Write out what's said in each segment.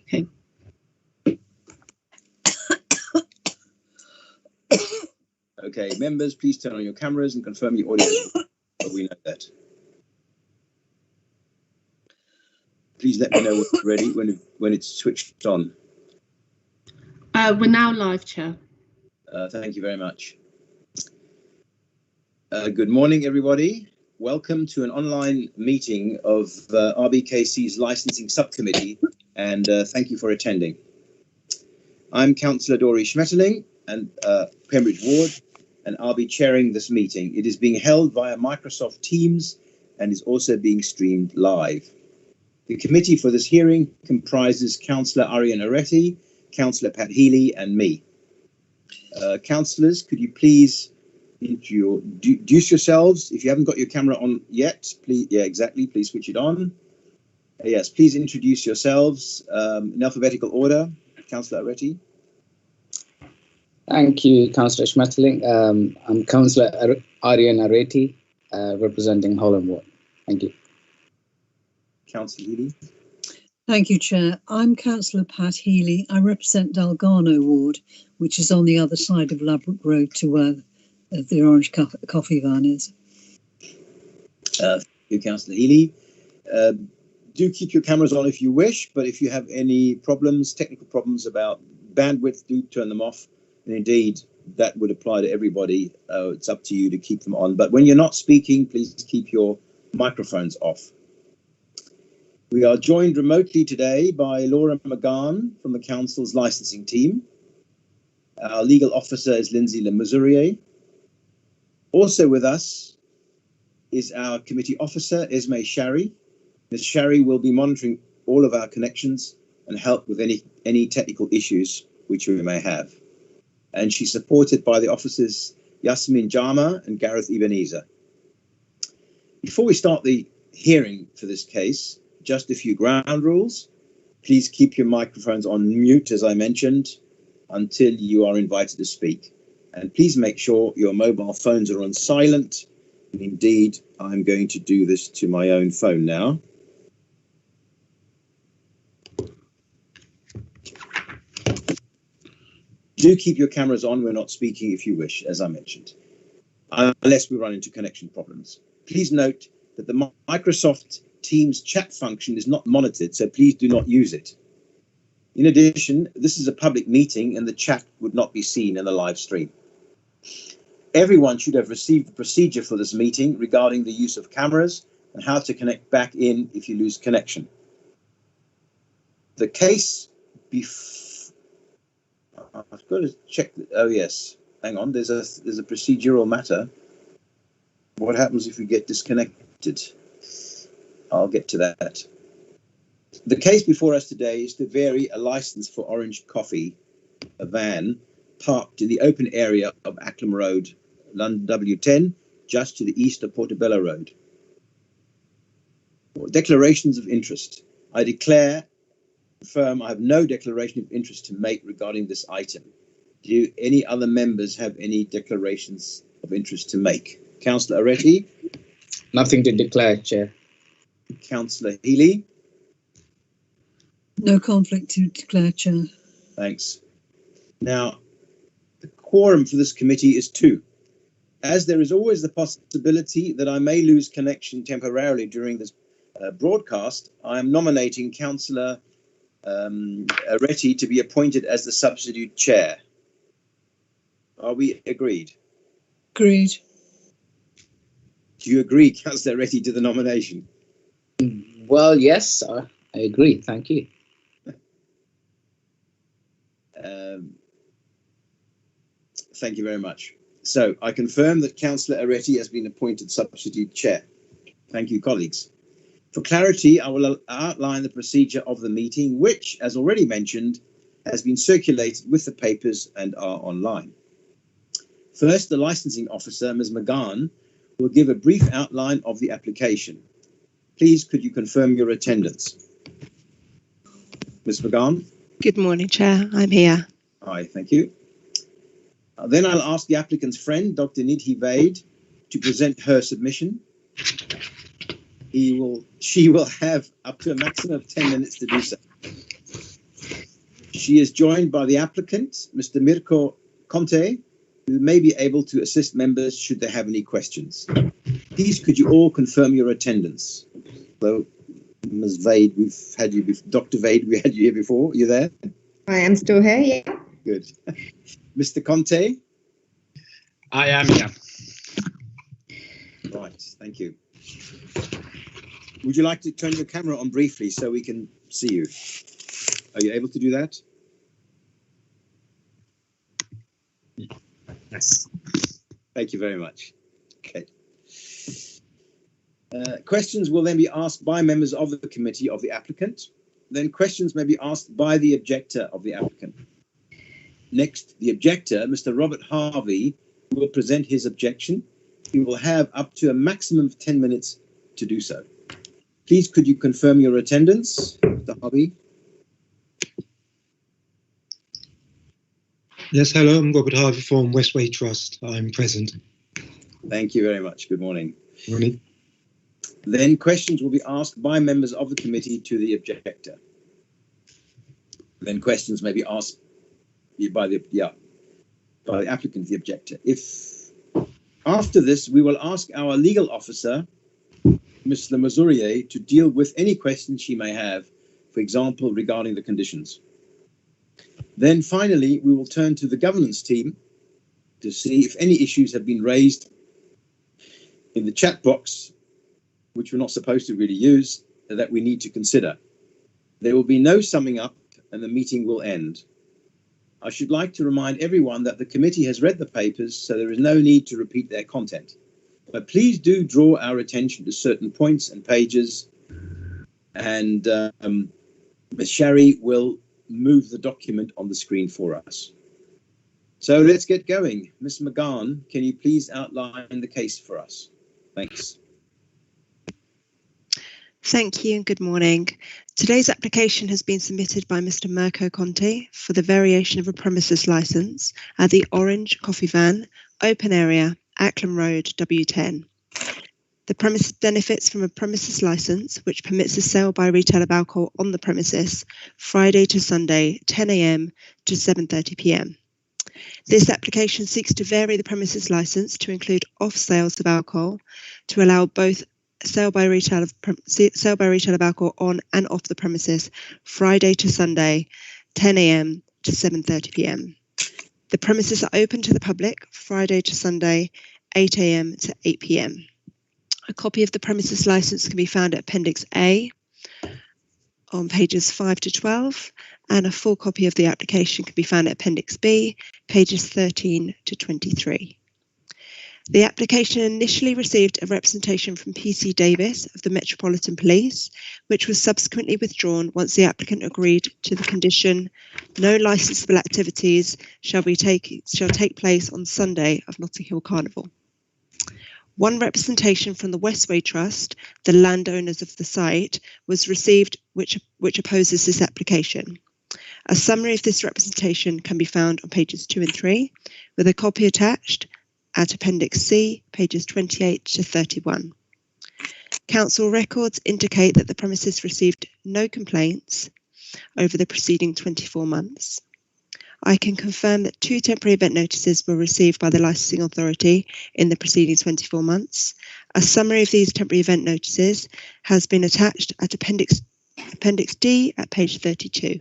Okay. Okay, members, please turn on your cameras and confirm your audio. But we know that. Please let me know when it's ready, when it's switched on. We're now live, Chair. Thank you very much. Good morning, everybody. Welcome to an online meeting of RBKC's licensing subcommittee, and thank you for attending. I'm Councillor Dory Schmetterling, and Pembridge Ward, and I'll be chairing this meeting. It is being held via Microsoft Teams and is also being streamed live. The committee for this hearing comprises Councillor Arian Aretti, Councillor Pat Healy, and me. Councillors, could you please introduce yourselves? If you haven't got your camera on yet, please, please switch it on. Yes, please introduce yourselves in alphabetical order. Councillor Aretti. Thank you, Councillor Schmetterling. I'm Councillor Arian Aretti, representing Holland Ward. Thank you. Councillor Healy. Thank you, Chair. I'm Councillor Pat Healy. I represent Dalgarno Ward, which is on the other side of Ladbroke Road to where the Orange Coffee van is. Thank you, Councillor Healy. Do keep your cameras on if you wish, but if you have any problems, technical problems about bandwidth, do turn them off. And indeed, that would apply to everybody. It's up to you to keep them on. But when you're not speaking, please keep your microphones off. We are joined remotely today by Laura McGahn from the Council's licensing team. Our legal officer is Lindsay Lemuzurier. Also with us is our committee officer, Esme Shari. Ms. Shari will be monitoring all of our connections and help with any technical issues which we may have. And she's supported by the officers Yasmin Jama and Gareth Ebenezer. Before we start the hearing for this case, just a few ground rules. Please keep your microphones on mute, as I mentioned, until you are invited to speak. And please make sure your mobile phones are on silent. And indeed, I'm going to do this to my own phone now. Do keep your cameras on. We're not speaking if you wish, as I mentioned, unless we run into connection problems. Please note that the Microsoft Teams chat function is not monitored, so please do not use it. In addition, this is a public meeting and the chat would not be seen in the live stream. Everyone should have received the procedure for this meeting regarding the use of cameras and how to connect back in if you lose connection. The case I've got to check. Oh yes, hang on. There's a procedural matter. What happens if we get disconnected? I'll get to that. The case before us today is to vary a license for Orange Coffee, a van parked in the open area of Acklam Road, London W10, just to the east of Portobello Road. Declarations of interest. I confirm I have no declaration of interest to make regarding this item. Do any other members have any declarations of interest to make? Councillor Aretti? Nothing to declare, Chair. Councillor Healy? No conflict to declare, Chair. Thanks. Now, the quorum for this committee is 2. As there is always the possibility that I may lose connection temporarily during this broadcast, I am nominating Councillor Aretti to be appointed as the substitute chair. Are we agreed? Agreed. Do you agree, Councillor Aretti, to the nomination? Well, yes, I agree. Thank you. Thank you very much. So I confirm that Councillor Aretti has been appointed substitute chair. Thank you, colleagues. For clarity, I will outline the procedure of the meeting, which, as already mentioned, has been circulated with the papers and are online. First, the licensing officer, Ms. McGahn, will give a brief outline of the application. Please, could you confirm your attendance? Ms. McGahn? Good morning, Chair. I'm here. Hi, thank you. Then I'll ask the applicant's friend, Dr. Nidhi Vaid, to present her submission. She will have up to a maximum of 10 minutes to do so. She is joined by the applicant, Mr. Mirko Conte, who may be able to assist members should they have any questions. Please, could you all confirm your attendance? So, Ms. Vade, we've had you, Dr. Vade, we had you here before. Are you there? I am still here, yeah. Good. Mr. Conte? I am, yeah. Right, thank you. Would you like to turn your camera on briefly so we can see you? Are you able to do that? Yes. Thank you very much. Okay. Questions will then be asked by members of the committee of the applicant. Then questions may be asked by the objector of the applicant. Next, the objector, Mr. Robert Harvey, will present his objection. He will have up to a maximum of 10 minutes to do so. Please, could you confirm your attendance, Mr. Harvey? Yes, hello, I'm Robert Harvey from Westway Trust. I'm present. Thank you very much. Good morning. Morning. Then questions will be asked by members of the committee to the objector. Then questions may be asked by the applicant, the objector. If after this, we will ask our legal officer, Ms. Lemazurier, to deal with any questions she may have, for example, regarding the conditions. Then finally, we will turn to the governance team to see if any issues have been raised in the chat box, which we're not supposed to really use, that we need to consider. There will be no summing up and the meeting will end. I should like to remind everyone that the committee has read the papers, so there is no need to repeat their content. But please do draw our attention to certain points and pages, and Ms. Sherry will move the document on the screen for us. So let's get going. Ms. McGahn, can you please outline the case for us? Thanks. Thank you and good morning. Today's application has been submitted by Mr. Mirko Conte for the variation of a premises licence at the Orange Coffee Van, open area, Acklam Road, W10. The premises benefits from a premises licence which permits the sale by retail of alcohol on the premises Friday to Sunday, 10 a.m. to 7:30 p.m. This application seeks to vary the premises licence to include off sales of alcohol to allow both sale by retail of alcohol on and off the premises Friday to Sunday, 10 a.m. to 7:30 p.m. The premises are open to the public Friday to Sunday, 8 a.m. to 8 p.m. A copy of the premises licence can be found at Appendix A on pages 5 to 12, and a full copy of the application can be found at Appendix B, pages 13 to 23. The application initially received a representation from PC Davis of the Metropolitan Police, which was subsequently withdrawn once the applicant agreed to the condition no licensable activities shall take place on Sunday of Notting Hill Carnival. One representation from the Westway Trust, the landowners of the site, was received which opposes this application. A summary of this representation can be found on pages 2 and 3, with a copy attached at Appendix C, pages 28 to 31. Council records indicate that the premises received no complaints over the preceding 24 months. I can confirm that 2 temporary event notices were received by the licensing authority in the preceding 24 months. A summary of these temporary event notices has been attached at Appendix D at page 32.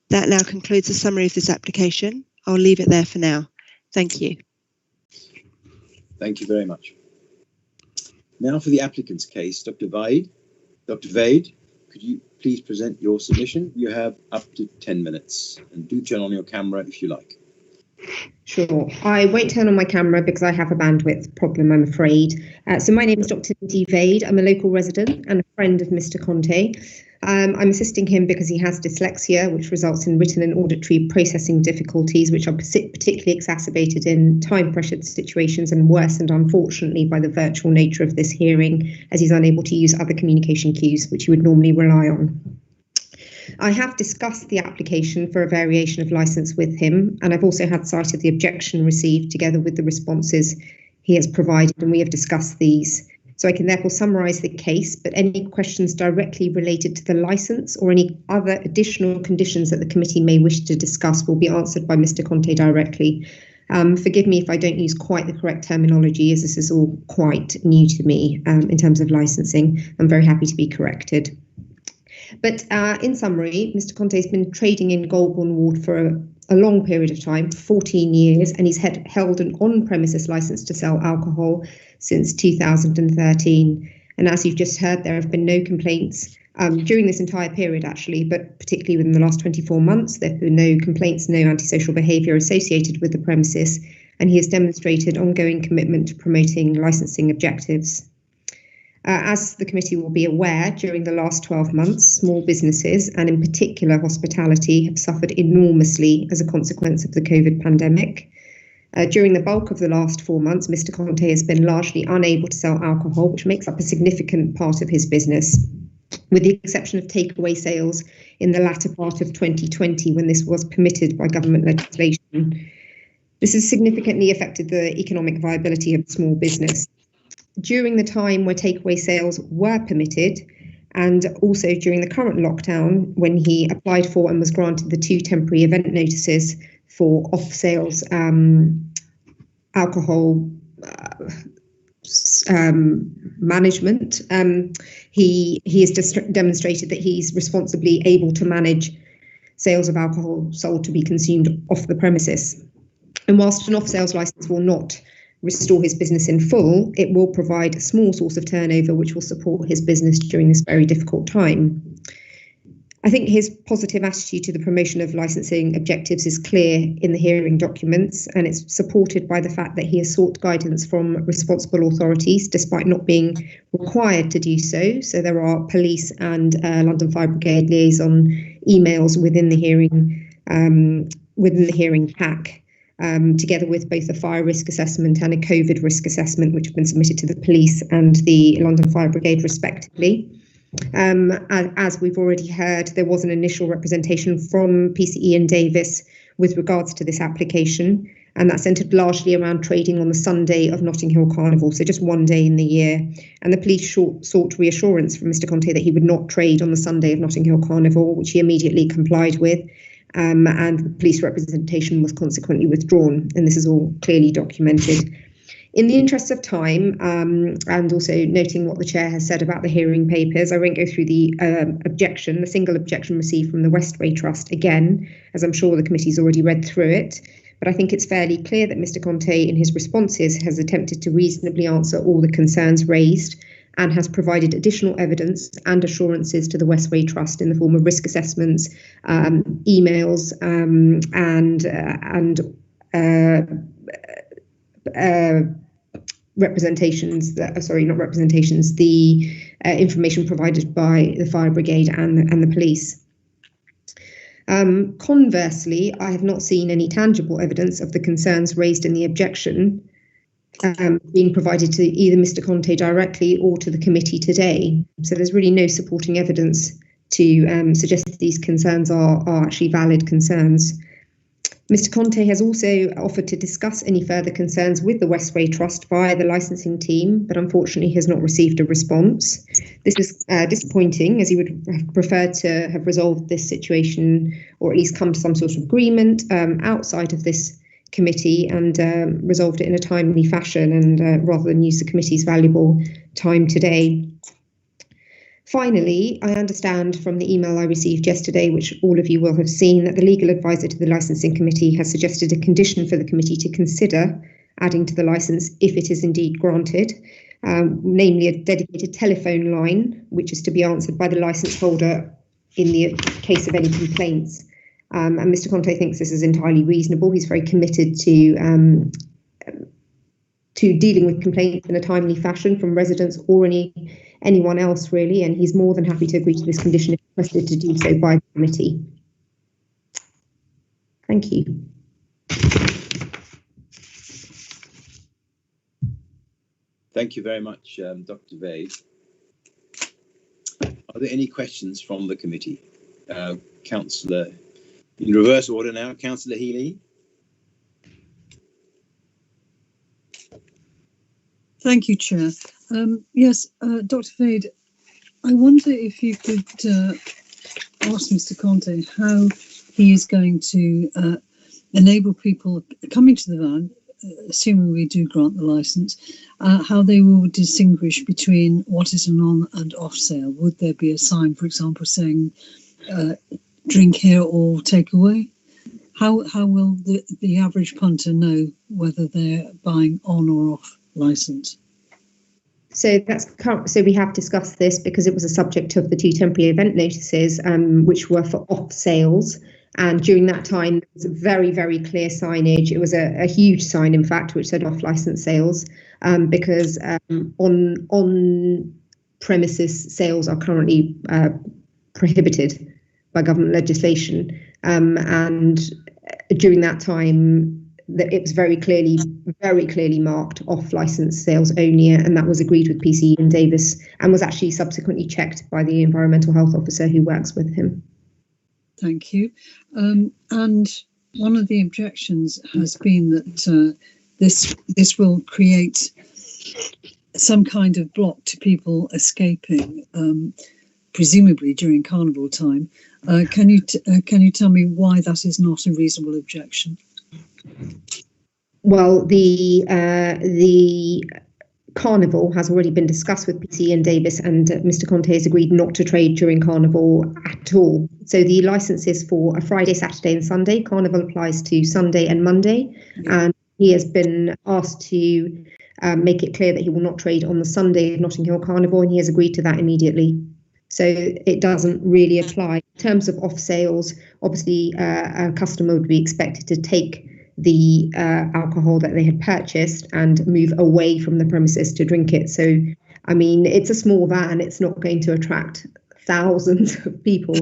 That now concludes the summary of this application. I'll leave it there for now. Thank you. Thank you very much. Now for the applicant's case, Dr. Vade. Dr. Vade, could you please present your submission? You have up to 10 minutes, and do turn on your camera if you like. Sure. I won't turn on my camera because I have a bandwidth problem, I'm afraid. So my name is Dr. Lindsay Vade. I'm a local resident and a friend of Mr. Conte. I'm assisting him because he has dyslexia, which results in written and auditory processing difficulties, which are particularly exacerbated in time-pressured situations and worsened, unfortunately, by the virtual nature of this hearing, as he's unable to use other communication cues, which he would normally rely on. I have discussed the application for a variation of licence with him, and I've also had sight of the objection received together with the responses he has provided, and we have discussed these So I can therefore summarise the case, but any questions directly related to the licence or any other additional conditions that the committee may wish to discuss will be answered by Mr. Conte directly. Forgive me if I don't use quite the correct terminology, as this is all quite new to me in terms of licensing. I'm very happy to be corrected. But in summary, Mr. Conte has been trading in Golborne Ward for a long period of time, 14 years, and he's held an on-premises licence to sell alcohol since 2013. And as you've just heard, there have been no complaints during this entire period, actually, but particularly within the last 24 months, there have been no complaints, no antisocial behaviour associated with the premises, and he has demonstrated ongoing commitment to promoting licensing objectives. As the committee will be aware, during the last 12 months, small businesses, and in particular hospitality, have suffered enormously as a consequence of the COVID pandemic. During the bulk of the last 4 months, Mr. Conte has been largely unable to sell alcohol, which makes up a significant part of his business, with the exception of takeaway sales in the latter part of 2020, when this was permitted by government legislation. This has significantly affected the economic viability of small business. During the time where takeaway sales were permitted, and also during the current lockdown, when he applied for and was granted the 2 temporary event notices for off-sales alcohol management, he has just demonstrated that he's responsibly able to manage sales of alcohol sold to be consumed off the premises. And whilst an off-sales licence will not restore his business in full, it will provide a small source of turnover which will support his business during this very difficult time. I think his positive attitude to the promotion of licensing objectives is clear in the hearing documents, and it's supported by the fact that he has sought guidance from responsible authorities despite not being required to do so. So there are police and London Fire Brigade liaison emails within the hearing pack. Together with both a fire risk assessment and a COVID risk assessment, which have been submitted to the police and the London Fire Brigade respectively. As we've already heard, there was an initial representation from PCE and Davis with regards to this application, and that centred largely around trading on the Sunday of Notting Hill Carnival, so just one day in the year. And the police sought reassurance from Mr. Conte that he would not trade on the Sunday of Notting Hill Carnival, which he immediately complied with. And the police representation was consequently withdrawn, and this is all clearly documented. In the interest of time, and also noting what the chair has said about the hearing papers, I won't go through the the single objection received from the Westway Trust again, as I'm sure the committee's already read through it. But I think it's fairly clear that Mr. Conte, in his responses, has attempted to reasonably answer all the concerns raised, and has provided additional evidence and assurances to the Westway Trust in the form of risk assessments, emails, and representations, the information provided by the fire brigade and the police. Conversely, I have not seen any tangible evidence of the concerns raised in the objection being provided to either Mr. Conte directly or to the committee today. So there's really no supporting evidence to suggest that these concerns are actually valid concerns. Mr. Conte has also offered to discuss any further concerns with the Westway Trust via the licensing team, but unfortunately has not received a response. This is disappointing, as he would have preferred to have resolved this situation, or at least come to some sort of agreement outside of this committee and resolved it in a timely fashion, and rather than use the committee's valuable time today. Finally, I understand from the email I received yesterday, which all of you will have seen, that the legal advisor to the licensing committee has suggested a condition for the committee to consider adding to the licence if it is indeed granted, namely a dedicated telephone line, which is to be answered by the licence holder in the case of any complaints. And Mr. Conte thinks this is entirely reasonable. He's very committed to dealing with complaints in a timely fashion from residents or anyone else, really, and he's more than happy to agree to this condition if requested to do so by the committee. Thank you. Thank you very much, Dr. Vade. Are there any questions from the committee? Councillor, in reverse order now, Councillor Healy. Thank you, Chair. Yes, Dr. Fade, I wonder if you could ask Mr. Conte how he is going to enable people coming to the van, assuming we do grant the licence, how they will distinguish between what is an on and off sale. Would there be a sign, for example, saying drink here or take away? How will the average punter know whether they're buying on or off licence? So we have discussed this because it was a subject of the 2 temporary event notices, which were for off sales. And during that time, there was a very, very clear signage. It was a huge sign, in fact, which said off license sales, because on premises sales are currently prohibited by government legislation. And during that time, it was very clearly marked off license sales only, and that was agreed with PCE and Davis, and was actually subsequently checked by the environmental health officer who works with him. Thank you. And one of the objections has been that this will create some kind of block to people escaping, presumably during carnival time. Can you tell me why that is not a reasonable objection? Well, the carnival has already been discussed with PCE and Davis, and Mr. Conte has agreed not to trade during carnival at all. So the licence is for a Friday, Saturday and Sunday. Carnival applies to Sunday and Monday, and he has been asked to make it clear that he will not trade on the Sunday of Notting Hill Carnival, and he has agreed to that immediately. So it doesn't really apply. In terms of off sales, obviously a customer would be expected to take the alcohol that they had purchased and move away from the premises to drink it. So, I mean, it's a small van. It's not going to attract thousands of people.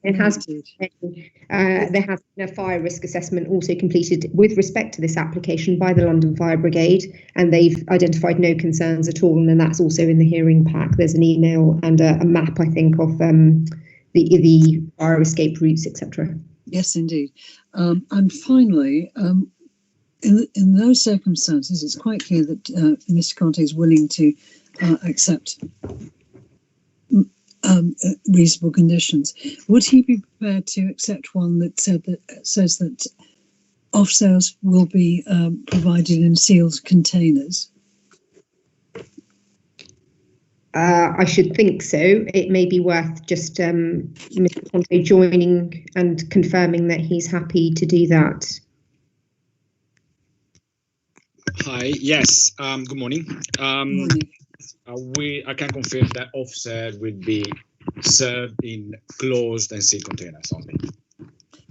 It has there has been a fire risk assessment also completed with respect to this application by the London Fire Brigade, and they've identified no concerns at all. And then that's also in the hearing pack. There's an email and a map, I think, of the fire escape routes, etc. Yes, indeed. And finally, in those circumstances, it's quite clear that Mr. Conte is willing to accept reasonable conditions. Would he be prepared to accept one that says that off sales will be provided in sealed containers? I should think so. It may be worth just Mr. Conte joining and confirming that he's happy to do that. Hi. Yes. Good morning. I can confirm that offset will be served in closed and sealed containers only.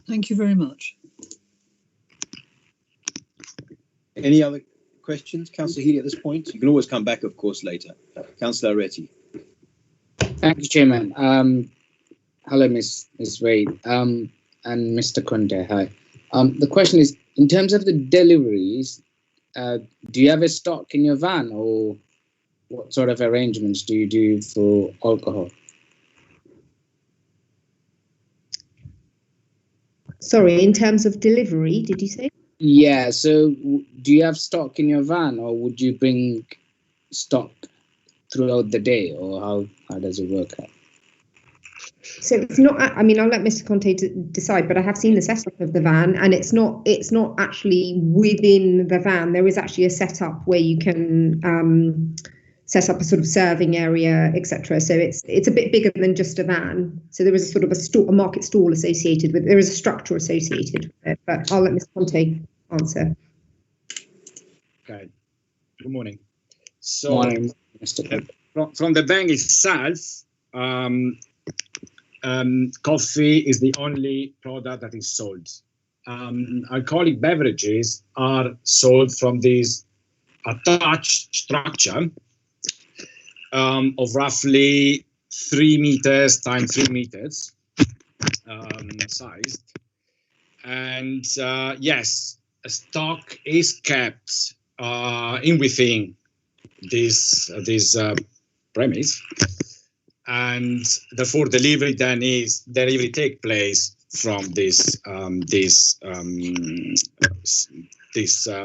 Thank you very much. Any other questions, Councillor Healy, at this point? You can always come back, of course, later. Councillor Aretti. Thank you, Chairman. Hello, Ms. Wade and Mr. Conte. Hi. The question is, in terms of the deliveries, do you have a stock in your van, or what sort of arrangements do you do for alcohol? Sorry, in terms of delivery, did you say? Yeah, so do you have stock in your van, or would you bring stock throughout the day, or how does it work out? So it's not, I mean, I'll let Mr. Conte decide, but I have seen the setup of the van, and it's not actually within the van. There is actually a setup where you can set up a sort of serving area, etc. So it's a bit bigger than just a van. So there is a sort of a market stall associated with it. There is a structure associated with it, but I'll let Mr. Conte answer. Okay. Good morning. So Morning, Mr. Conte. From the bank itself, coffee is the only product that is sold. Alcoholic beverages are sold from this attached structure of roughly 3 meters times 3 meters sized. And yes, a stock is kept in within this premise, and therefore delivery take place from this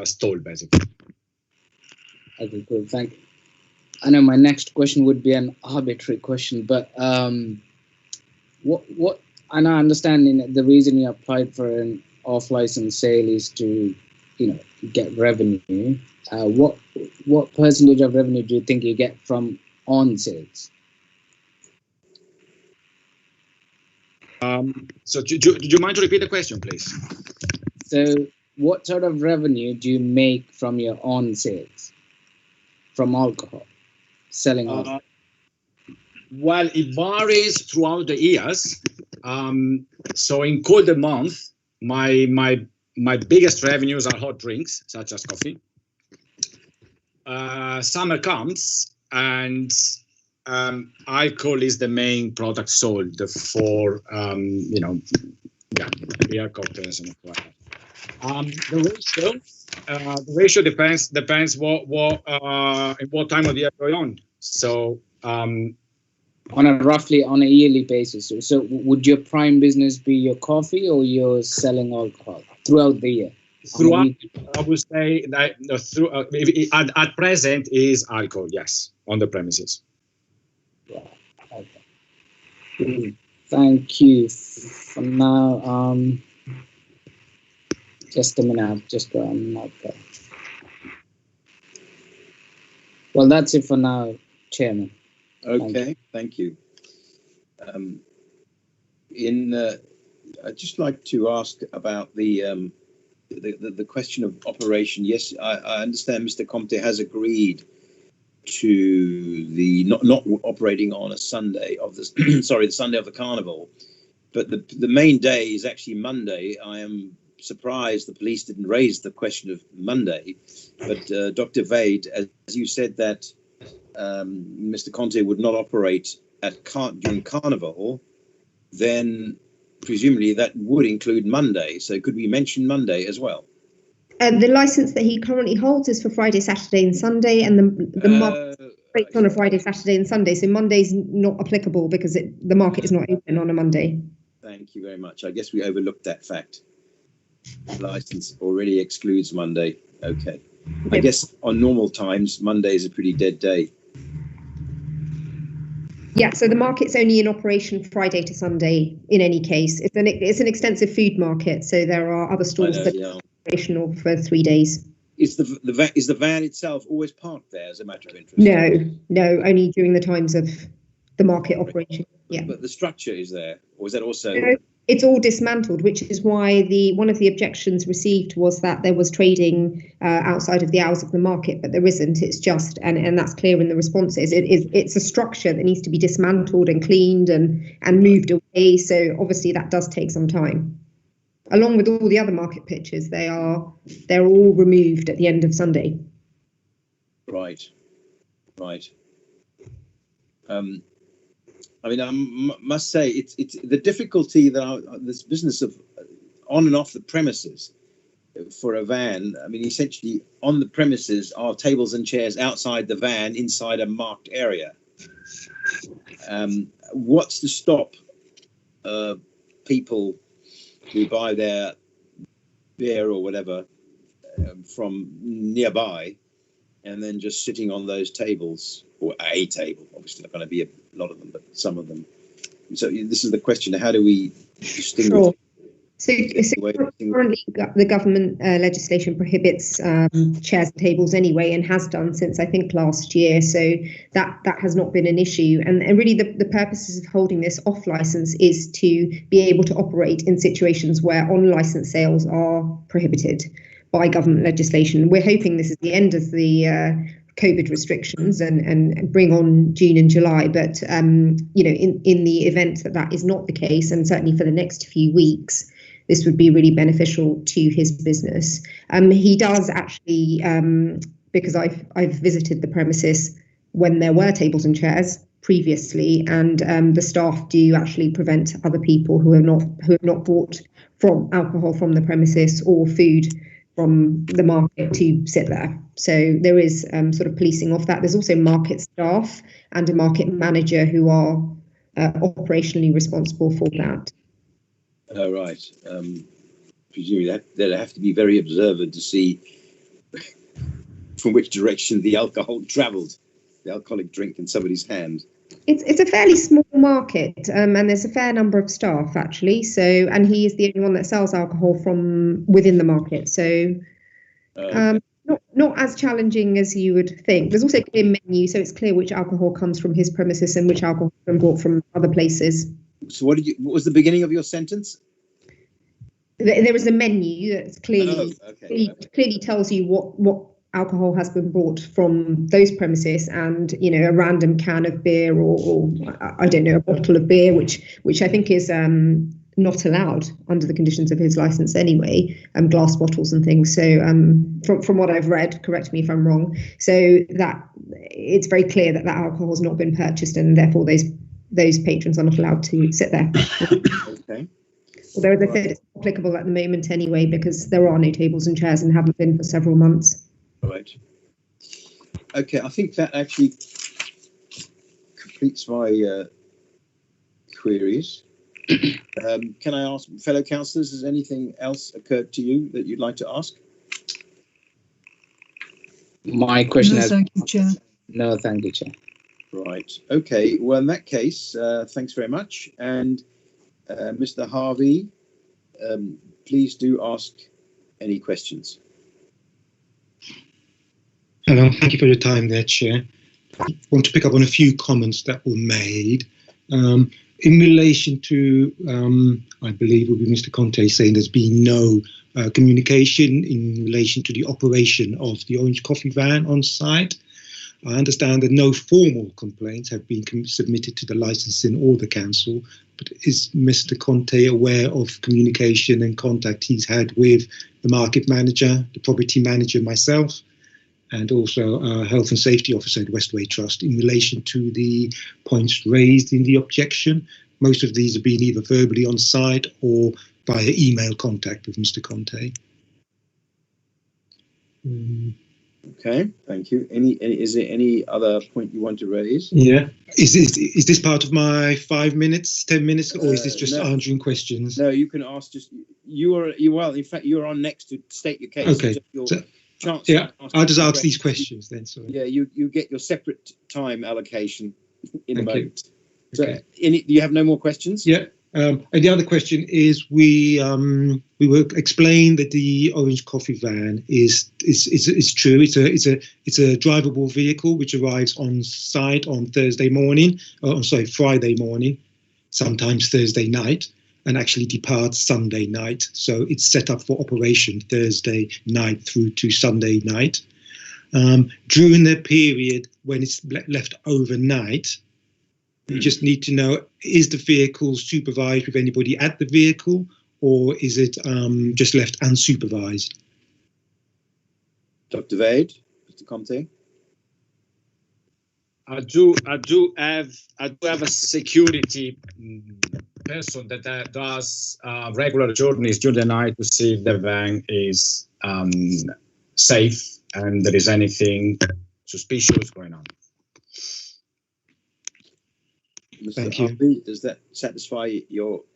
stall, basically. Okay, cool. Thank you. I know my next question would be an arbitrary question, but what? And I understand the reason you applied for an off-license sale is to, get revenue. What percentage of revenue do you think you get from on sales? So do you mind to repeat the question, please? So what sort of revenue do you make from your on sales, from alcohol, selling alcohol? Well, it varies throughout the years. So in colder month, my biggest revenues are hot drinks, such as coffee. Summer comes and alcohol is the main product sold for, beer, cocktails, and whatnot. The ratio depends what time of the year you're on. So on a yearly basis. So would your prime business be your coffee or your selling alcohol throughout the year? Throughout, I would say that at present is alcohol, yes, on the premises. Yeah. Okay. Thank you. For now, just a minute. I've just got another. Well, that's it for now, Chairman. Okay, thank you. I'd just like to ask about the question of operation. Yes, I understand Mr. Comte has agreed to the not operating on a Sunday of the the Sunday of the carnival, but the main day is actually Monday. I am surprised the police didn't raise the question of Monday, but Dr. Vade, as you said that Mr. Conte would not operate during carnival, then presumably that would include Monday. So could we mention Monday as well? The license that he currently holds is for Friday, Saturday, and Sunday, and the market operates on a Friday, Saturday, and Sunday. So Monday's not applicable because the market is not open on a Monday. Thank you very much. I guess we overlooked that fact. The license already excludes Monday. Okay. I guess on normal times, Monday is a pretty dead day. Yeah, so the market's only in operation Friday to Sunday in any case. It's an extensive food market, so there are other stores that are operational for 3 days. Is the van itself always parked there as a matter of interest? No, only during the times of the market operation. Yeah. But the structure is there, or is that also? No, it's all dismantled, which is why one of the objections received was that there was trading outside of the hours of the market, but there isn't. It's just, and that's clear in the responses. It's a structure that needs to be dismantled and cleaned and moved away. So obviously that does take some time. Along with all the other market pitches, they're all removed at the end of Sunday. Right. I mean, I must say it's the difficulty that this business of on and off the premises for a van. I mean, essentially on the premises are tables and chairs outside the van inside a marked area. What's to stop people who buy their beer or whatever from nearby and then just sitting on those tables, or a table? Obviously not going to be a lot of them, but some of them. So this is the question: how do we distinguish? Sure. So currently the government legislation prohibits chairs and tables anyway, and has done since I think last year. So that has not been an issue. And really the purposes of holding this off license is to be able to operate in situations where on license sales are prohibited by government legislation. We're hoping this is the end of the COVID restrictions and bring on June and July. But, in the event that is not the case, and certainly for the next few weeks, this would be really beneficial to his business. He does actually, because I've visited the premises when there were tables and chairs previously, and the staff do actually prevent other people who have not bought from alcohol from the premises or food from the market to sit there. So there is sort of policing of that. There's also market staff and a market manager who are operationally responsible for that. Oh, right. Presumably they'll have to be very observant to see from which direction the alcohol travelled. the alcoholic drink in somebody's hand. It's a fairly small market, and there's a fair number of staff actually. So, and he is the only one that sells alcohol from within the market. So, not as challenging as you would think. There's also a clear menu, so it's clear which alcohol comes from his premises and which alcohol has been brought from other places. So what was the beginning of your sentence? There is a menu that's clearly tells you what alcohol has been brought from those premises, and a random can of beer or I don't know, a bottle of beer, which I think is not allowed under the conditions of his license anyway, glass bottles and things. So from what I've read, correct me if I'm wrong, so that it's very clear that alcohol has not been purchased, and therefore those patrons are not allowed to sit there. Okay. Although, as I said, it's applicable at the moment anyway, because there are no tables and chairs and haven't been for several months. Right. Okay, I think that actually completes my queries. Can I ask fellow councillors, has anything else occurred to you that you'd like to ask? My question No, has... thank you, Chair. No, thank you, Chair. Right. Okay. Well, in that case, thanks very much. And Mr. Harvey, please do ask any questions. Hello, thank you for your time there, Chair. I want to pick up on a few comments that were made. In relation to, I believe it will be Mr. Conte saying there's been no communication in relation to the operation of the Orange Coffee van on site. I understand that no formal complaints have been submitted to the licensing or the council, but is Mr. Conte aware of communication and contact he's had with the market manager, the property manager, myself, and also our health and safety officer at Westway Trust in relation to the points raised in the objection? Most of these have been either verbally on site or via email contact with Mr. Conte. Okay, thank you. Is there any other point you want to raise? Yeah. Is this part of my 5 minutes, 10 minutes, or is this just no. answering questions? No, you can ask. Just well. In fact, you're on next to state your case. Okay. So chance. Yeah, I'll just ask these questions then. Sorry. Yeah, you get your separate time allocation in a Thank you. moment. So, Okay. you have no more questions? Yeah. And the other question is, we were explained that the Orange Coffee van is true. It's a drivable vehicle which arrives on site on Friday morning, sometimes Thursday night, and actually departs Sunday night. So it's set up for operation Thursday night through to Sunday night. During the period when it's left overnight, you just need to know, is the vehicle supervised with anybody at the vehicle, or is it just left unsupervised? Dr. Vade, Mr. Conte? I do have a security person that does regular journeys during the night to see if the van is safe and there is anything suspicious going on. Mr. Harvey, does that satisfy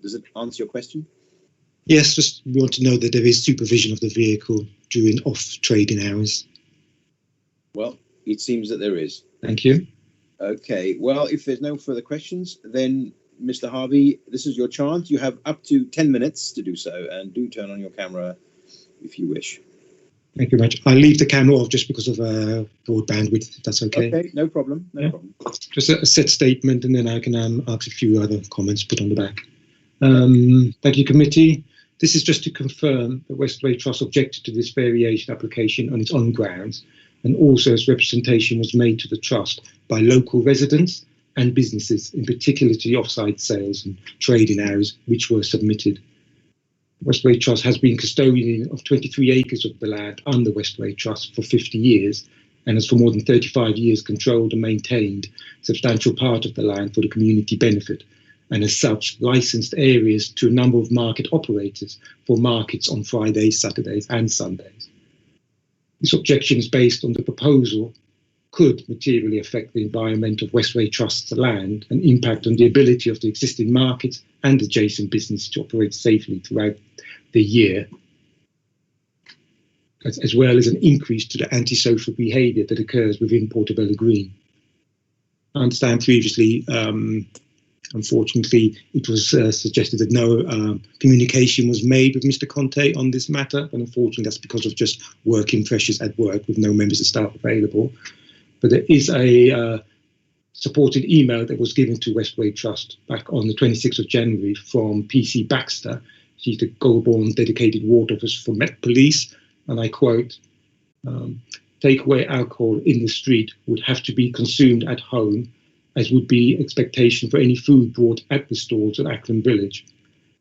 does it answer your question? Yes, just we want to know that there is supervision of the vehicle during off-trading hours. Well, it seems that there is. Thank you. Okay, well, if there's no further questions, then Mr. Harvey, this is your chance. You have up to 10 minutes to do so, and do turn on your camera if you wish. Thank you very much. I'll leave the camera off just because of broad bandwidth, if that's okay. Okay, no problem, no problem. Just a set statement, and then I can ask a few other comments put on the back. Thank you, committee. This is just to confirm that Westway Trust objected to this variation application on its own grounds, and also as representation was made to the trust by local residents and businesses, in particular to the off-site sales and trading hours which were submitted. Westway Trust has been custodian of 23 acres of the land under Westway Trust for 50 years, and has for more than 35 years controlled and maintained a substantial part of the land for the community benefit, and as such licensed areas to a number of market operators for markets on Fridays, Saturdays and Sundays. This objection is based on the proposal could materially affect the environment of Westway Trust's land and impact on the ability of the existing markets and adjacent business to operate safely throughout the year, as well as an increase to the antisocial behaviour that occurs within Portobello Green. I understand previously, unfortunately, it was suggested that no communication was made with Mr. Conte on this matter, and unfortunately that's because of just working pressures at work with no members of staff available. But there is a supported email that was given to Westway Trust back on the 26th of January from PC Baxter. She's the Goulburn dedicated ward officer for Met Police, and I quote, takeaway alcohol in the street would have to be consumed at home, as would be expectation for any food brought at the stores at Acklam Village.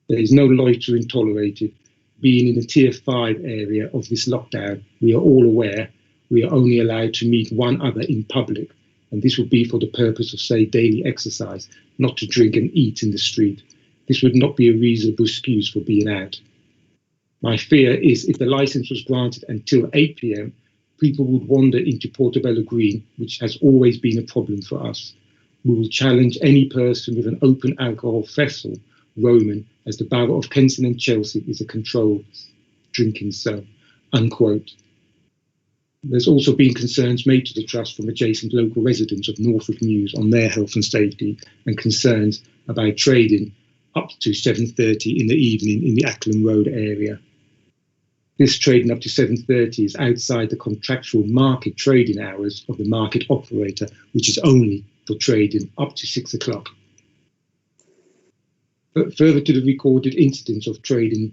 There is no loitering tolerated. Being in the Tier 5 area of this lockdown, we are all aware we are only allowed to meet one other in public, and this would be for the purpose of, say, daily exercise, not to drink and eat in the street. This would not be a reasonable excuse for being out. My fear is if the licence was granted until 8 p.m, people would wander into Portobello Green, which has always been a problem for us. We will challenge any person with an open alcohol vessel roaming, as the Borough of Kensington and Chelsea is a controlled drinking zone, unquote. There's also been concerns made to the Trust from adjacent local residents of Norfolk News on their health and safety, and concerns about trading up to 7:30 in the evening in the Acklam Road area. This trading up to 7:30 is outside the contractual market trading hours of the market operator, which is only for trading up to 6 o'clock. But further to the recorded incidents of trading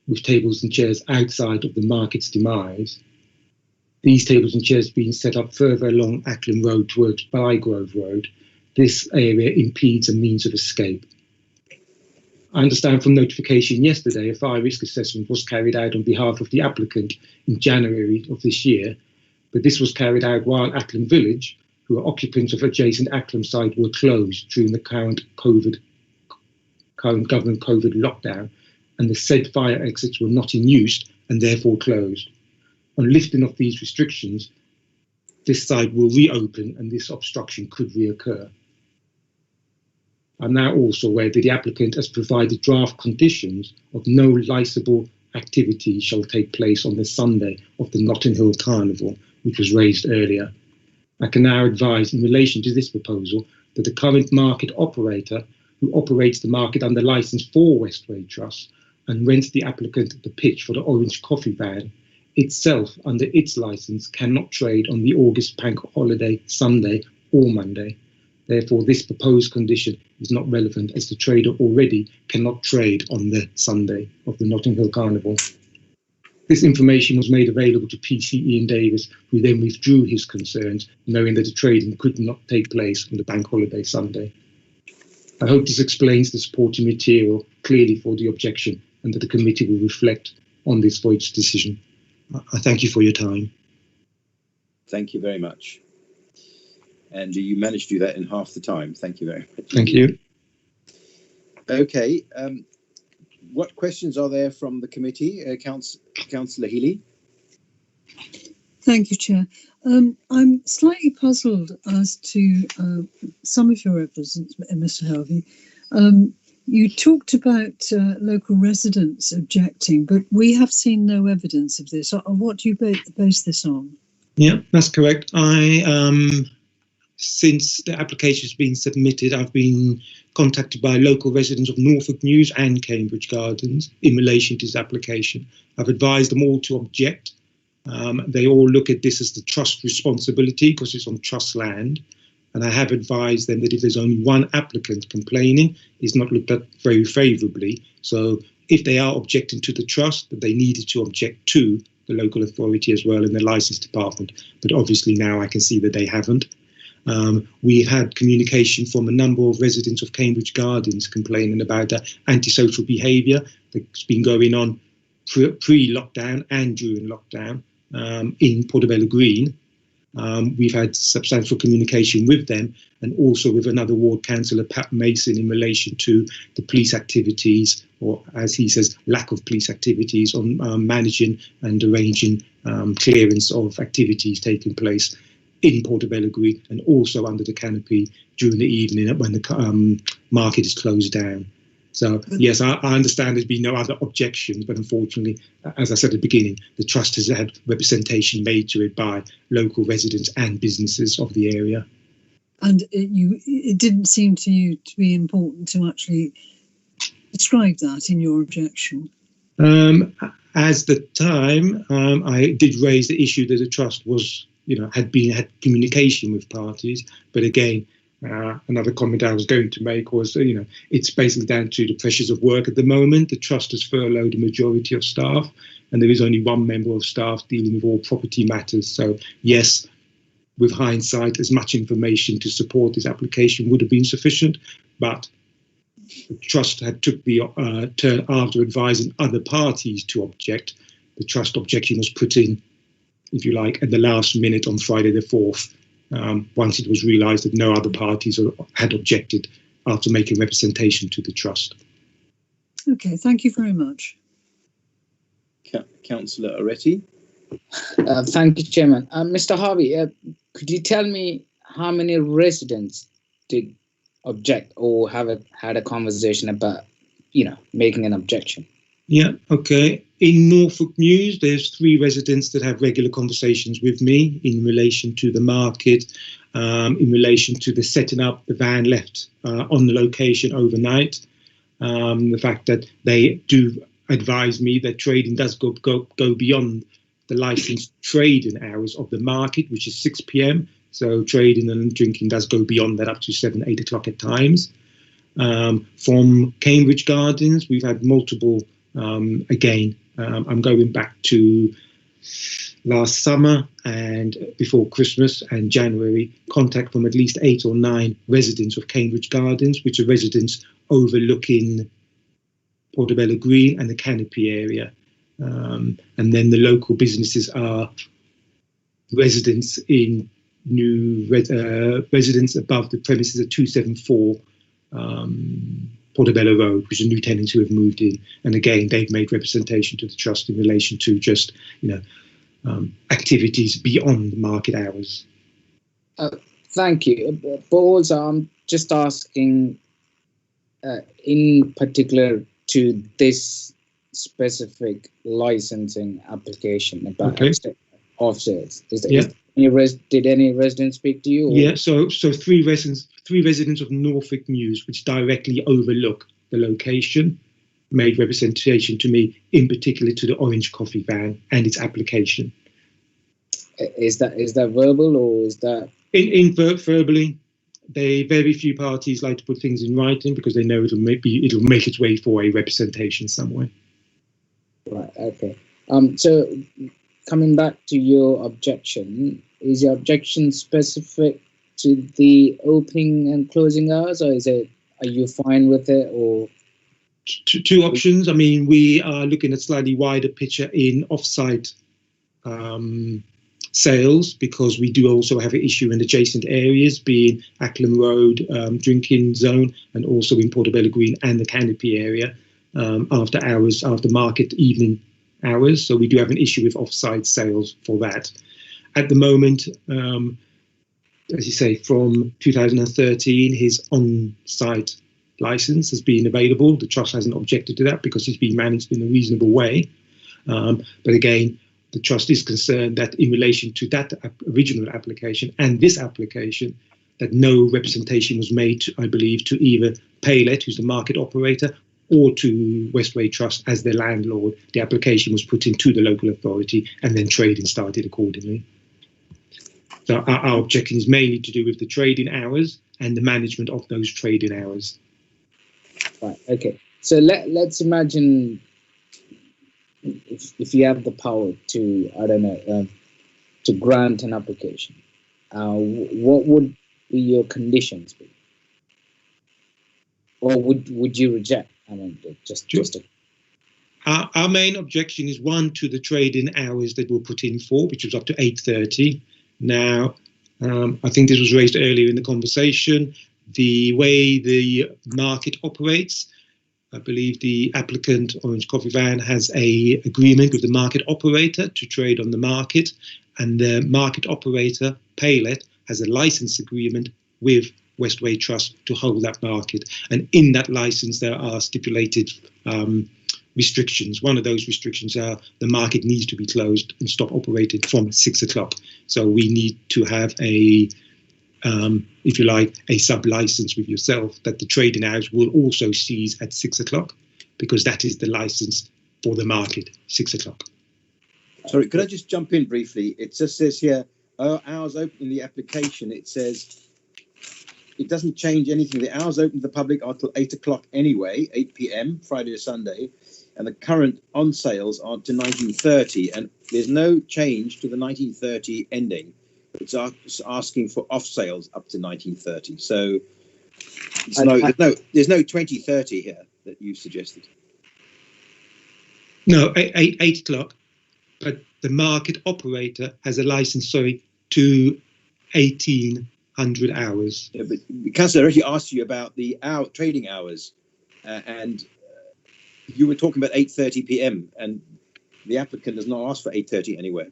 with tables and chairs outside of the market's demise, these tables and chairs being set up further along Acklam Road towards Bygrove Road, this area impedes a means of escape. I understand from notification yesterday a fire risk assessment was carried out on behalf of the applicant in January of this year, but this was carried out while Acklam Village, who are occupants of adjacent Acklam site, were closed during the current government COVID lockdown, and the said fire exits were not in use and therefore closed. On lifting of these restrictions, this site will reopen and this obstruction could reoccur. I'm now also aware that the applicant has provided draft conditions of no licensable activity shall take place on the Sunday of the Notting Hill Carnival, which was raised earlier. I can now advise in relation to this proposal that the current market operator, who operates the market under licence for Westway Trust and rents the applicant the pitch for the Orange Coffee Van, itself under its licence cannot trade on the August Bank Holiday Sunday or Monday. Therefore, this proposed condition is not relevant, as the trader already cannot trade on the Sunday of the Notting Hill Carnival. This information was made available to PC Ian Davis, who then withdrew his concerns, knowing that the trading could not take place on the Bank Holiday Sunday. I hope this explains the supporting material clearly for the objection, and that the committee will reflect on this for its decision. I thank you for your time. Thank you very much. And you managed to do that in half the time. Thank you very much. Thank you. Okay. What questions are there from the committee? Councillor Healy. Thank you, Chair. I'm slightly puzzled as to some of your evidence, Mr. Harvey. You talked about local residents objecting, but we have seen no evidence of this. What do you base this on? Yeah, that's correct. Since the application has been submitted, I've been contacted by local residents of Norfolk News and Cambridge Gardens in relation to this application. I've advised them all to object. They all look at this as the trust responsibility because it's on trust land. And I have advised them that if there's only one applicant complaining, it's not looked at very favourably. So if they are objecting to the trust, that they needed to object to the local authority as well in the licence department. But obviously now I can see that they haven't. We've had communication from a number of residents of Cambridge Gardens complaining about the antisocial behaviour that's been going on pre-lockdown and during lockdown in Portobello Green. We've had substantial communication with them and also with another ward councillor, Pat Mason, in relation to the police activities, or as he says, lack of police activities on managing and arranging clearance of activities taking place in Portobello Green and also under the canopy during the evening when the market is closed down. So, yes, I understand there's been no other objections, but unfortunately, as I said at the beginning, the Trust has had representation made to it by local residents and businesses of the area. and it didn't seem to you to be important to actually describe that in your objection. As the time, I did raise the issue that the trust was, had communication with parties, but again, another comment I was going to make was, it's basically down to the pressures of work at the moment. The trust has furloughed the majority of staff, and there is only one member of staff dealing with all property matters. So yes, with hindsight, as much information to support this application would have been sufficient, but the trust had took the turn after advising other parties to object. The trust objection was put in, if you like, at the last minute on Friday the 4th, once it was realised that no other parties had objected after making representation to the trust. Okay, thank you very much. Councillor Oretti. Thank you, Chairman. Mr. Harvey, could you tell me how many residents did object or had a conversation about, making an objection? Yeah, okay. In Norfolk News, there's 3 residents that have regular conversations with me in relation to the market, in relation to the setting up the van left on the location overnight, the fact that they do advise me that trading does go beyond the licensed trading hours of the market, which is 6 p.m. So trading and drinking does go beyond that, up to 7, 8 o'clock at times. From Cambridge Gardens, we've had multiple, again, I'm going back to last summer and before Christmas and January, contact from at least 8 or 9 residents of Cambridge Gardens, which are residents overlooking Portobello Green and the Canopy area. And then the local businesses are residents in residents above the premises at 274 Portobello Road, which are new tenants who have moved in. And again, they've made representation to the trust in relation to just, activities beyond market hours. Thank you. But also, I'm just asking, in particular to this specific licensing application about offsales. Did any residents speak to you? Or? Yeah, so 3 residents of Norfolk News, which directly overlook the location, made representation to me, in particular to the Orange Coffee van and its application. Is that verbal or is that verbally? Very few parties like to put things in writing because they know it'll make its way for a representation somewhere. Right. Okay. So coming back to your objection, is your objection specific to the opening and closing hours, or are you fine with it? Or 2 options. I mean, we are looking at slightly wider picture in off-site sales, because we do also have an issue in adjacent areas, being Acklam Road drinking zone, and also in Portobello Green and the Canopy area after market evening hours. So we do have an issue with off-site sales for that. At the moment, as you say, from 2013, his on-site license has been available. The trust hasn't objected to that because it's been managed in a reasonable way. But again, the trust is concerned that in relation to that original application and this application, that no representation was made, I believe, to either Paylet, who's the market operator, or to Westway Trust as their landlord. The application was put into the local authority and then trading started accordingly. So our objection is mainly to do with the trading hours and the management of those trading hours. Right. Okay. So let's imagine if you have the power to, to grant an application, what would be your conditions be? Or would you reject? I mean, Our main objection is, 1, to the trading hours that were put in for, which was up to 8:30. Now, I think this was raised earlier in the conversation. The way the market operates, I believe the applicant, Orange Coffee Van, has an agreement with the market operator to trade on the market, and the market operator, Paylet, has a license agreement with Westway Trust to hold that market. And in that license, there are stipulated restrictions. One of those restrictions are the market needs to be closed and stop operating from 6 o'clock. So we need to have a if you like, a sub-license with yourself that the trading hours will also cease at 6 o'clock, because that is the license for the market, 6 o'clock. Sorry, could I just jump in briefly? It just says here, hours open in the application. It says it doesn't change anything. The hours open to the public are till 8 o'clock anyway, 8 p.m. Friday to Sunday, and the current on sales are to 19:30, and there's no change to the 19:30 ending. It's asking for off sales up to 19:30. So there's no 2030 here that you suggested. No, 8 o'clock, but the market operator has a license, to 1800 hours. Yeah, but Councillor already asked you about the trading hours, and you were talking about 8:30 p.m. and the applicant does not ask for 8:30 anywhere.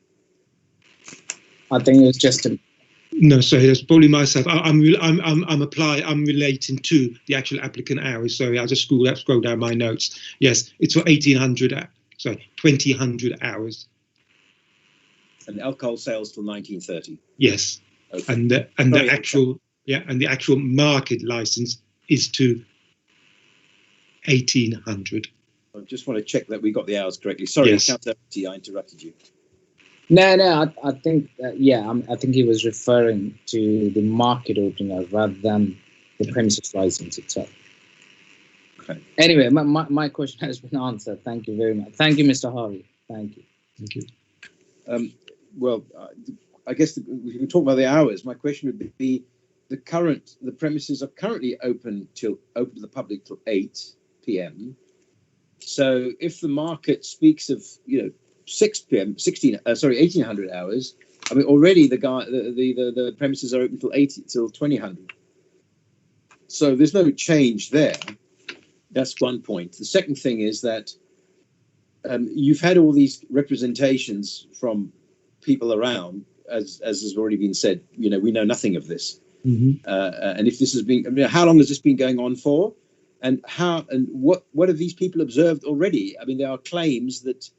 I think it was just a... No, sorry, that's probably myself. I'm relating to the actual applicant hours. Sorry, I'll just scroll down my notes. Yes, it's for 2000 hours. And alcohol sales till 19:30. Yes, okay. and the actual market license is to 1800. I just want to check that we got the hours correctly. Sorry, yes. Councillor, I interrupted you. No, I think, I think he was referring to the market opening hours rather than the premises license itself. Okay. Anyway, my question has been answered. Thank you very much. Thank you, Mr. Harvey. Thank you. Thank you. Well, I guess we can talk about the hours. My question would be, the premises are currently open to the public till 8 p.m. So if the market speaks of 6 p.m. 1800 hours, I mean already the premises are open till 2000. So there's no change there. That's one point. The second thing is that you've had all these representations from people around, as has already been said. We know nothing of this. Mm-hmm. And if this has been, how long has this been going on for? And what have these people observed already? I mean, there are claims that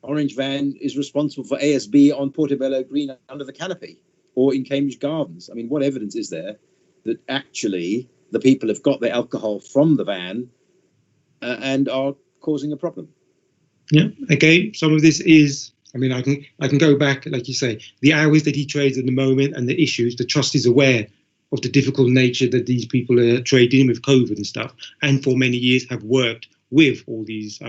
Orange Van is responsible for ASB on Portobello Green under the canopy or in Cambridge Gardens. I mean, what evidence is there that actually the people have got their alcohol from the van and are causing a problem? Yeah, again, some of this is, I mean, I can go back, like you say, the hours that he trades at the moment and the issues. The trust is aware of the difficult nature that these people are trading with COVID and stuff, and for many years have worked with all these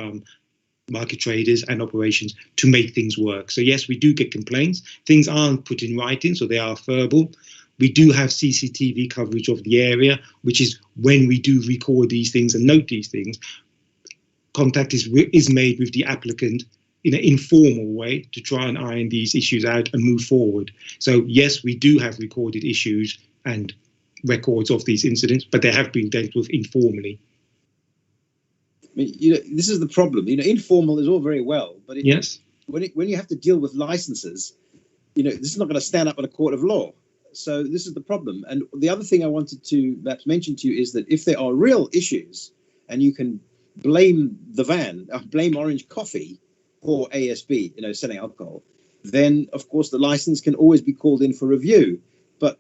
market traders and operations to make things work. So yes, we do get complaints. Things aren't put in writing, so they are verbal. We do have CCTV coverage of the area, which is when we do record these things and note these things. Contact is made with the applicant in an informal way to try and iron these issues out and move forward. So yes, we do have recorded issues and records of these incidents, but they have been dealt with informally. I mean, this is the problem. Informal is all very well, but yes, when you have to deal with licenses, this is not going to stand up in a court of law. So this is the problem. And the other thing I wanted to perhaps mention to you is that if there are real issues, and you can blame the van, blame Orange Coffee for ASB, selling alcohol, then of course the license can always be called in for review. But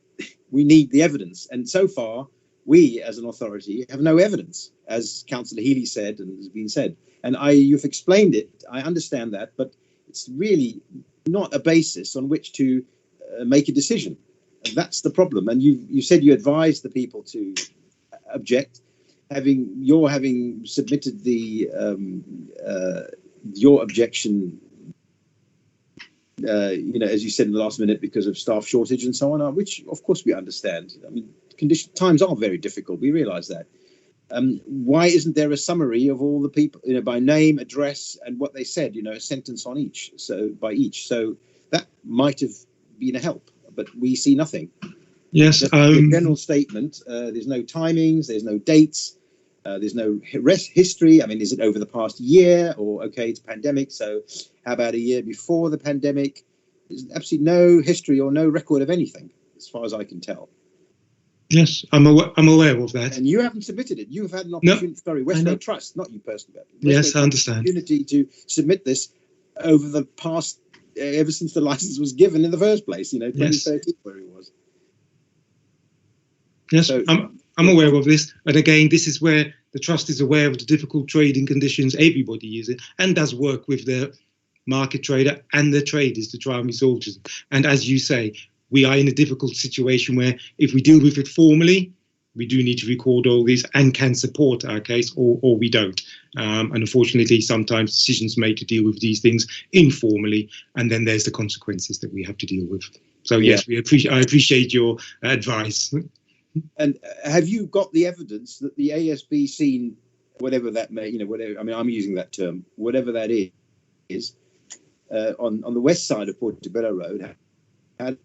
we need the evidence, and so far we as an authority have no evidence, as Councillor Healy said and has been said. And you've explained it, I understand that, but it's really not a basis on which to make a decision. And that's the problem. And you said you advised the people to object, having submitted the your objection, as you said in the last minute, because of staff shortage and so on, which of course we understand. I mean, times are very difficult. We realise that. Why isn't there a summary of all the people, by name, address, and what they said? A sentence on each. So that might have been a help, but we see nothing. Yes. A general statement. There's no timings. There's no dates. There's no history. I mean, is it over the past year, or okay, it's a pandemic, so how about a year before the pandemic? There's absolutely no history or no record of anything, as far as I can tell. Yes, I'm aware of that. And you haven't submitted it. You've had an opportunity. No, sorry, Westway Trust, not you personally. Yes, I understand. Opportunity to submit this over the past, ever since the license was given in the first place. 2013, yes. Where it was. Yes, So- I'm aware of this. And again, this is where the trust is aware of the difficult trading conditions everybody is in and does work with the market trader and the traders to try and resolve it. And as you say, we are in a difficult situation where if we deal with it formally, we do need to record all this and can support our case, or we don't. And unfortunately, sometimes decisions made to deal with these things informally, and then there's the consequences that we have to deal with. So yes, I appreciate your advice. And have you got the evidence that the ASB scene, whatever that may, whatever, I mean, I'm using that term, whatever that is, on the west side of Portobello Road, had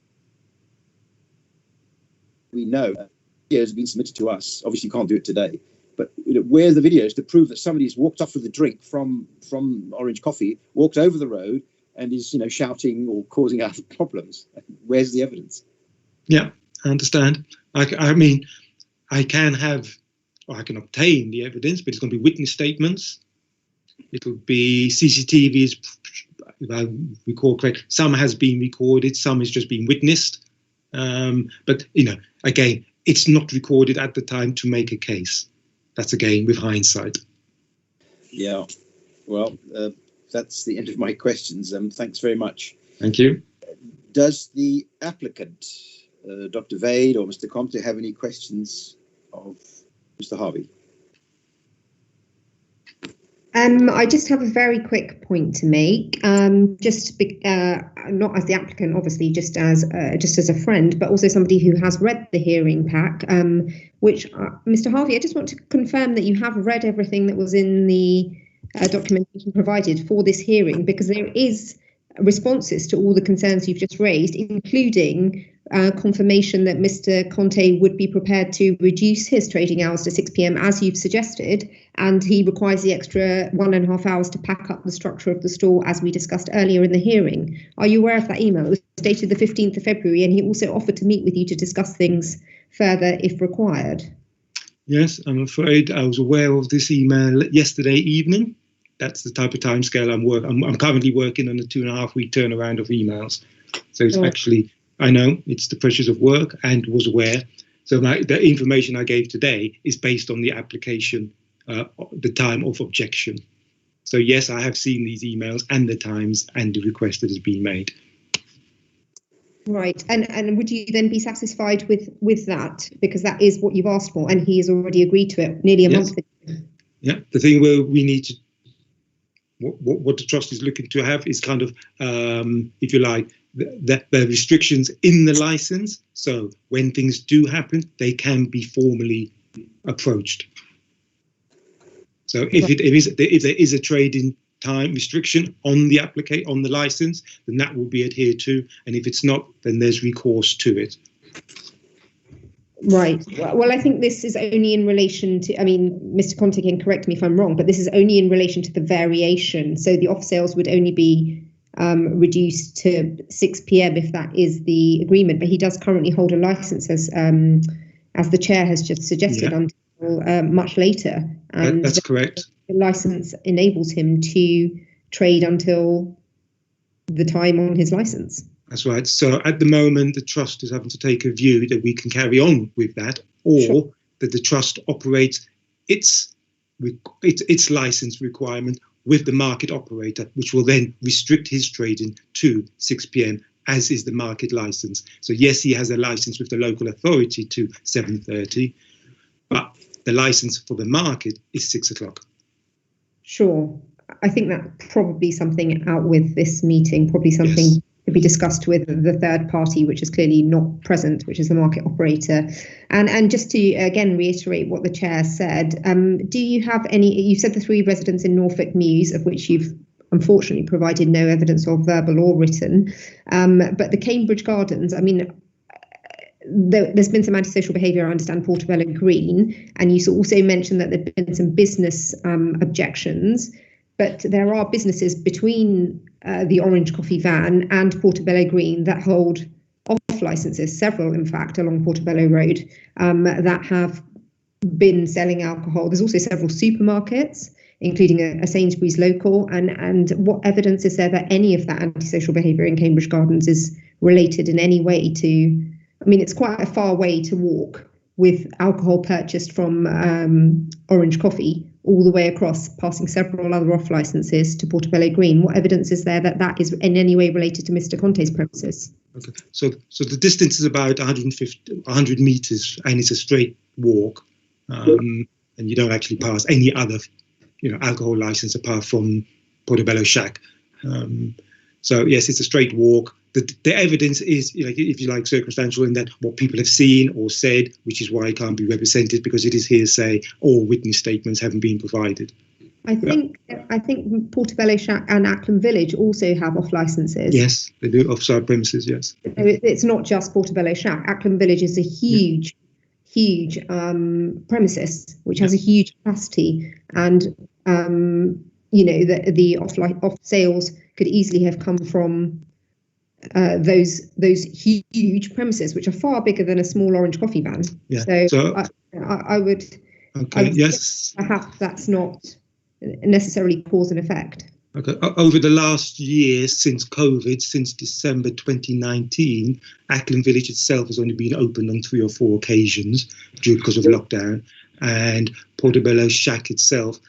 we know videos have been submitted to us. Obviously, you can't do it today, but where are the videos to prove that somebody's walked off with a drink from Orange Coffee, walked over the road, and is shouting or causing other problems? Where's the evidence? Yeah, I understand. I mean, I can obtain the evidence, but it's going to be witness statements. It'll be CCTVs, if I recall correct. Some has been recorded, some has just been witnessed. But, again, it's not recorded at the time to make a case. That's, again, with hindsight. Yeah, well, that's the end of my questions. Thanks very much. Thank you. Does the applicant, Dr. Vade or Mr. Comte, have any questions of Mr. Harvey? I just have a very quick point to make, not as the applicant, obviously, just as a friend, but also somebody who has read the hearing pack, which, Mr. Harvey, I just want to confirm that you have read everything that was in the documentation provided for this hearing, because there is responses to all the concerns you've just raised, including confirmation that Mr. Conte would be prepared to reduce his trading hours to 6 p.m. as you've suggested, and he requires the extra 1.5 hours to pack up the structure of the store, as we discussed earlier in the hearing. Are you aware of that email? It was dated the 15th of February, and he also offered to meet with you to discuss things further if required. Yes, I'm afraid I was aware of this email yesterday evening. That's the type of timescale I'm currently working on a 2.5-week turnaround of emails. So it's actually, I know it's the pressures of work and was aware. So the information I gave today is based on the application, the time of objection. So yes, I have seen these emails and the times and the request that has been made. Right, and would you then be satisfied with that, because that is what you've asked for, and he has already agreed to it nearly a month ago? Yeah, the thing where we need to, what the trust is looking to have is kind of, if you like, the restrictions in the license. So when things do happen, they can be formally approached. So if there is a trading time restriction on the license, then that will be adhered to, and if it's not, then there's recourse to it. Right. Well, I think this is only in relation to, I mean, Mr. Conte can correct me if I'm wrong, but this is only in relation to the variation. So the off sales would only be reduced to 6 p.m. if that is the agreement. But he does currently hold a license, as the chair has just suggested, until much later. And that's correct. The license enables him to trade until the time on his license. That's right. So at the moment, the trust is having to take a view that we can carry on with that, or that the trust operates its license requirement with the market operator, which will then restrict his trading to 6 p.m. as is the market license. So yes, he has a license with the local authority to 7:30, but the license for the market is 6 o'clock. Sure. I think that probably something out with this meeting, probably something to be discussed with the third party, which is clearly not present, which is the market operator. And just to again reiterate what the chair said, do you have any, you said the 3 residents in Norfolk Mews, of which you've unfortunately provided no evidence of verbal or written, but the Cambridge Gardens, I mean, there's been some antisocial behaviour, I understand, Portobello Green, and you also mentioned that there've been some business objections, but there are businesses between the Orange Coffee van and Portobello Green that hold off licences, several in fact along Portobello Road, that have been selling alcohol. There's also several supermarkets, including a Sainsbury's local, and what evidence is there that any of that antisocial behaviour in Cambridge Gardens is related in any way to, I mean, it's quite a far way to walk with alcohol purchased from Orange Coffee all the way across, passing several other off licenses to Portobello Green. What evidence is there that that is in any way related to Mr. Conte's premises? Okay, so the distance is about 100 meters, and it's a straight walk, and you don't actually pass any other, alcohol license apart from Portobello Shack. So yes, it's a straight walk. The evidence is, if you like, circumstantial in that what people have seen or said, which is why it can't be represented because it is hearsay or witness statements haven't been provided. I think Portobello Shack and Acklam Village also have off licenses. Yes, they do, offside premises. Yes, it's not just Portobello Shack. Acklam Village is a huge premises which has a huge capacity, and the off sales could easily have come from those huge premises, which are far bigger than a small Orange Coffee van. Yeah. So I would. Okay. Yes. Perhaps that's not necessarily cause and effect. Okay. Over the last year, since COVID, since December 2019, Acklam Village itself has only been opened on 3 or 4 occasions because of lockdown, and Portobello Shack itself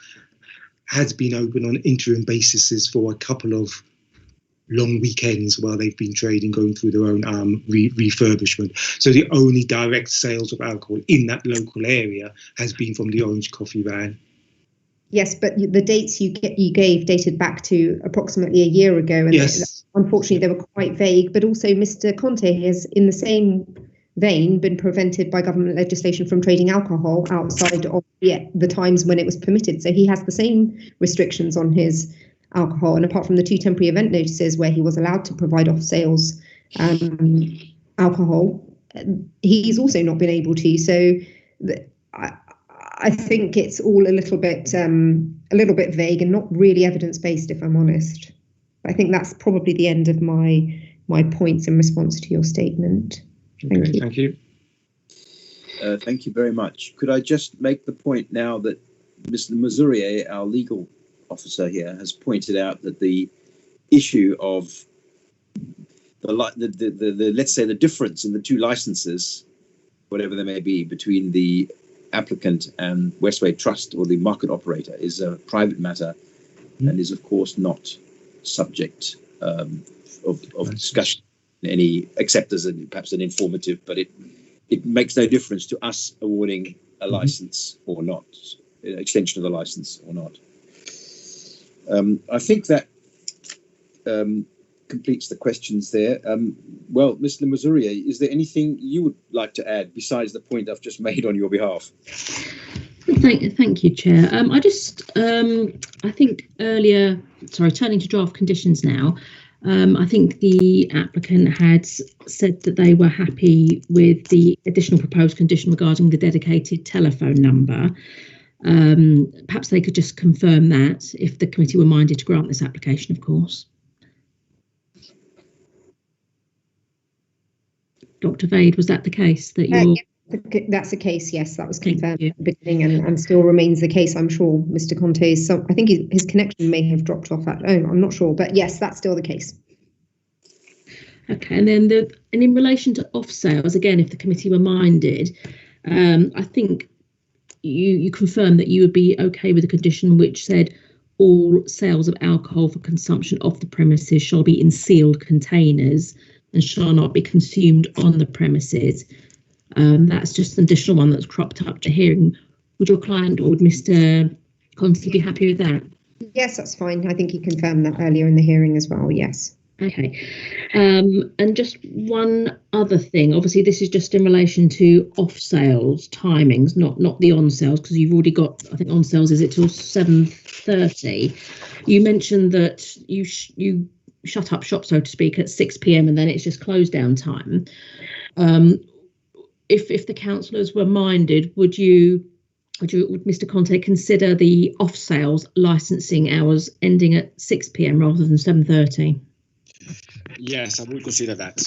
has been open on interim basis for a couple of long weekends while they've been trading, going through their own refurbishment. So the only direct sales of alcohol in that local area has been from the Orange Coffee van. Yes, but the dates you gave dated back to approximately a year ago, and yes, unfortunately they were quite vague. But also Mr. Conte has, in the same vein, been prevented by government legislation from trading alcohol outside of the times when it was permitted. So he has the same restrictions on his alcohol, and apart from the 2 temporary event notices where he was allowed to provide off sales alcohol, he's also not been able to. So I think it's all a little bit vague and not really evidence based, if I'm honest. I think that's probably the end of my points in response to your statement. Thank you. Thank you. Thank you very much. Could I just make the point now that Mr. Mazurier, our legal officer here, has pointed out that the issue of the let's say the difference in the 2 licenses, whatever they may be, between the applicant and Westway Trust or the market operator is a private matter and is of course not subject of discussion in any, except as perhaps an informative, but it makes no difference to us awarding a license or not, extension of the license or not. I think that completes the questions there. Well, Mr. Mazurier, is there anything you would like to add besides the point I've just made on your behalf? Thank you, Chair. I think earlier, turning to draft conditions now, I think the applicant had said that they were happy with the additional proposed condition regarding the dedicated telephone number. Perhaps they could just confirm that if the committee were minded to grant this application, of course. Dr. Vade, was that the case that you're... That's the case, yes, that was confirmed at the beginning and still remains the case. I'm sure Mr. Conte's, I think his connection may have dropped off I'm not sure, but yes, that's still the case. Okay, and then in relation to off sales, again, if the committee were minded, I think you confirmed that you would be okay with a condition which said all sales of alcohol for consumption off the premises shall be in sealed containers and shall not be consumed on the premises. That's just an additional one that's cropped up to hearing. Would your client or would Mr. Conte be happy with that? Yes, that's fine. I think he confirmed that earlier in the hearing as well, yes. Okay. And just one other thing, obviously this is just in relation to off sales timings, not the on sales, because you've already got, I think on sales is it till 7:30. You mentioned that you shut up shop, so to speak, at 6 p.m. and then it's just close down time. If the councillors were minded, would Mr. Conte consider the off sales licensing hours ending at 6 p.m. rather than 7:30? Yes, I would consider that.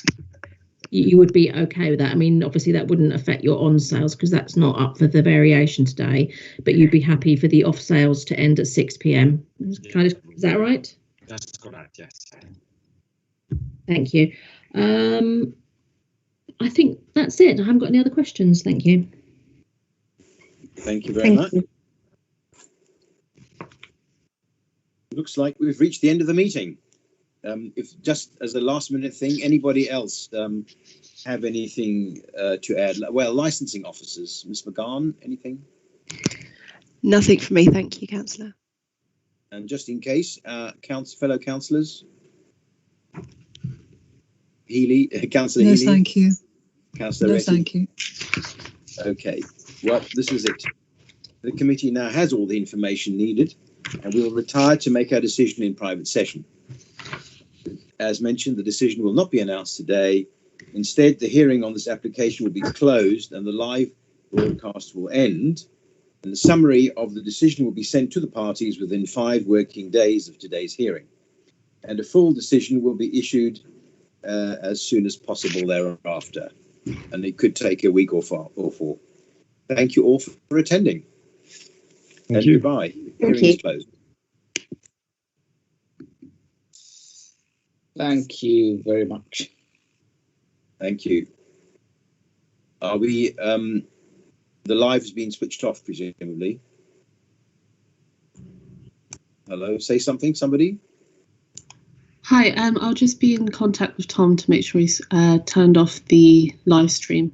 You would be okay with that? I mean, obviously that wouldn't affect your on sales because that's not up for the variation today, but you'd be happy for the off sales to end at 6 p.m. Is that right? That's correct, yes. Thank you. I think that's it. I haven't got any other questions. Thank you. Thank you very much. you. Looks like we've reached the end of the meeting. If just as a last minute thing, anybody else have anything to add? Well, licensing officers, Ms. McGahn, anything? Nothing from me, thank you, Councillor. And just in case, fellow councillors, Healy, Councillor No, Healy. thank you. Councillor No, Retty. thank you. Okay, well, this is it. The committee now has all the information needed, and we will retire to make our decision in private session. As mentioned, the decision will not be announced today. Instead, the hearing on this application will be closed and the live broadcast will end. And the summary of the decision will be sent to the parties within 5 working days of today's hearing. And a full decision will be issued as soon as possible thereafter. And it could take a week or 4. Thank you all for attending. Thank you. Goodbye. Thank Hearing is you. closed. Thank you very much. Thank you. Are we, the live has been switched off, presumably. Hello, say something, somebody? Hi, I'll just be in contact with Tom to make sure he's turned off the live stream.